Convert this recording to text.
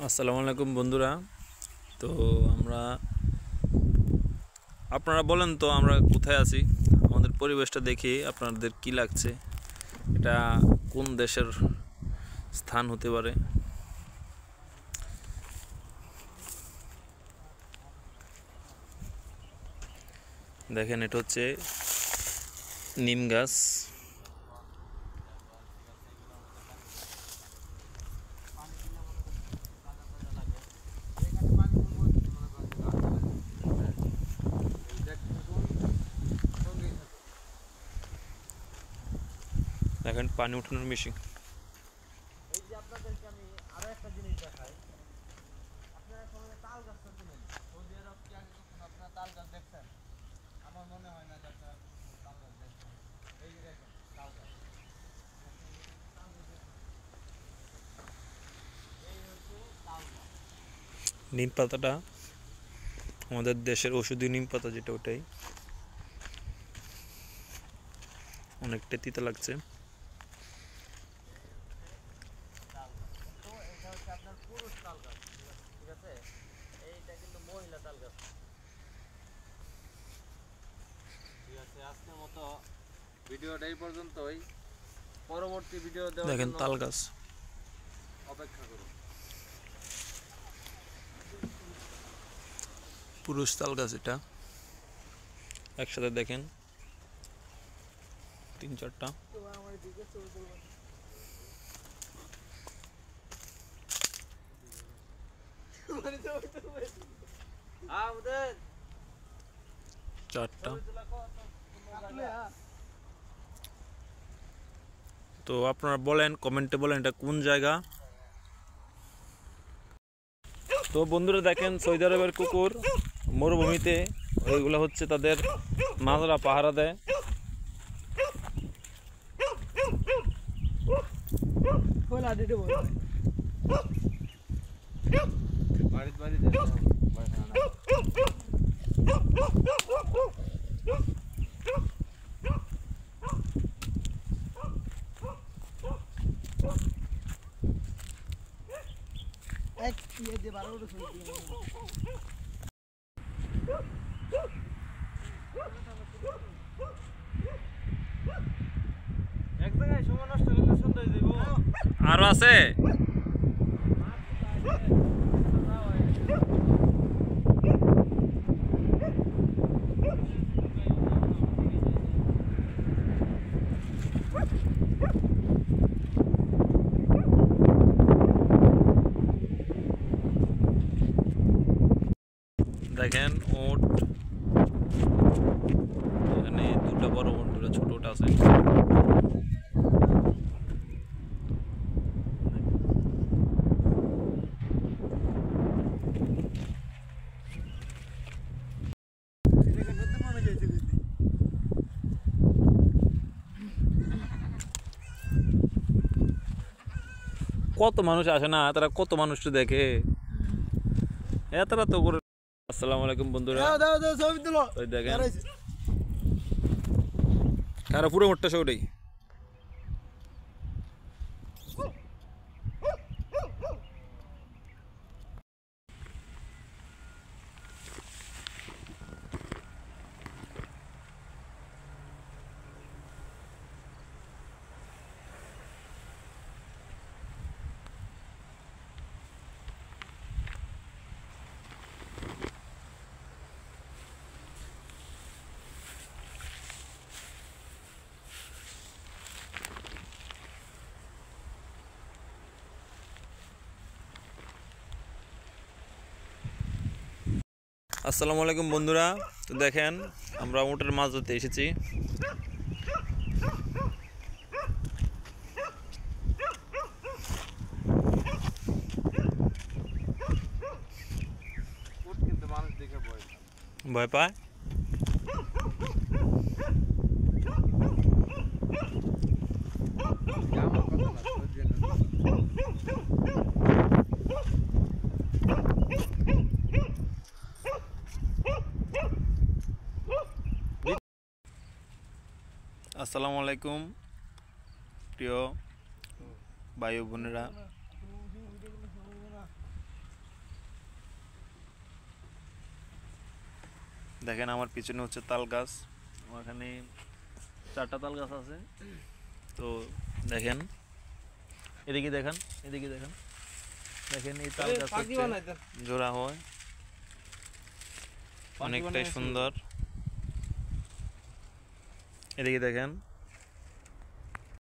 আসসালামু আলাইকুম বন্ধুরা। তো আমরা আপনারা বলেন তো আমরা কোথায় আছি, আমাদের পরিবেশটা দেখি আপনাদের কি লাগছে, এটা কোন দেশের স্থান হতে পারে। দেখেন এটা হচ্ছে নিম গাছ। দেখেন পানি উঠানোর মেশিন। এই যে আপনাদেরকে আমি আরো একটা জিনিস দেখাই। আপনারা সবাই তাল গাছটা চিনেন। সৌদি আরব কি আগে কখনো আপনারা তাল গাছ দেখছেন? আমার মনে হয় না যে আপনারা কখনো তাল গাছ দেখছেন। এই যে দেখেন তাল গাছ। এই হচ্ছে তাল গাছ। নিম পাতাটা আমাদের দেশের ওষুধি নিম পাতা, যেটা ওটাই অনেকটা তিতা লাগছে। তাল গাছ। কিন্তু এটা হচ্ছে আপনার পুরুষ তাল গাছ। ঠিক আছে? এইটা কিন্তু মহিলা তাল গাছ। ঠিক আছে, আজকের মতো ভিডিওটা এই পর্যন্তই। পরবর্তী ভিডিও দেওয়ার দেখেন জন্য তাল গাছ, অপেক্ষা করুন। পুরুষ তাল গাছ। এটা একসাথে দেখেন 3-4টা। আমাদের 4টা। তো আপনারা বলেন, কমেন্টে বলেন এটা কোন জায়গা। তো বন্ধুরা দেখেন, সৌদি আরবের কুকুর মরুভূমিতে ওইগুলো হচ্ছে তাদের মাজরা পাহারা দেয়। এক জায়গায় সময় নষ্ট করলে সুন্দর হয়ে যাবো। আরো আছে। দেখেন ওট, এখানে 2টা বড় ওট, 2টা ছোট ওট আছে। কত মানুষ আসে না, তারা কত মানুষ তো দেখে, এতটা তো করে। আসসালামু আলাইকুম বন্ধুরা। ওই দেখেন কারো পুরো মোটটা সৌটাই। আসসালামু আলাইকুম বন্ধুরা। তো দেখেন আমরা উটের মাছ ধরতে এসেছি। কিন্তু মানুষ দেখে ভয় পায়। আসসালামু আলাইকুম প্রিয় ভাই ও বোনেরা। দেখেন আমার পিছনে হচ্ছে তাল গাছ, ওখানে 4টা তাল গাছ আছে। তো দেখেন এদিকে দেখেন, এদিকে দেখেন, দেখেন এই তাল গাছ জোড়া হয়, অনেকটাই সুন্দর। এদিকে দেখেন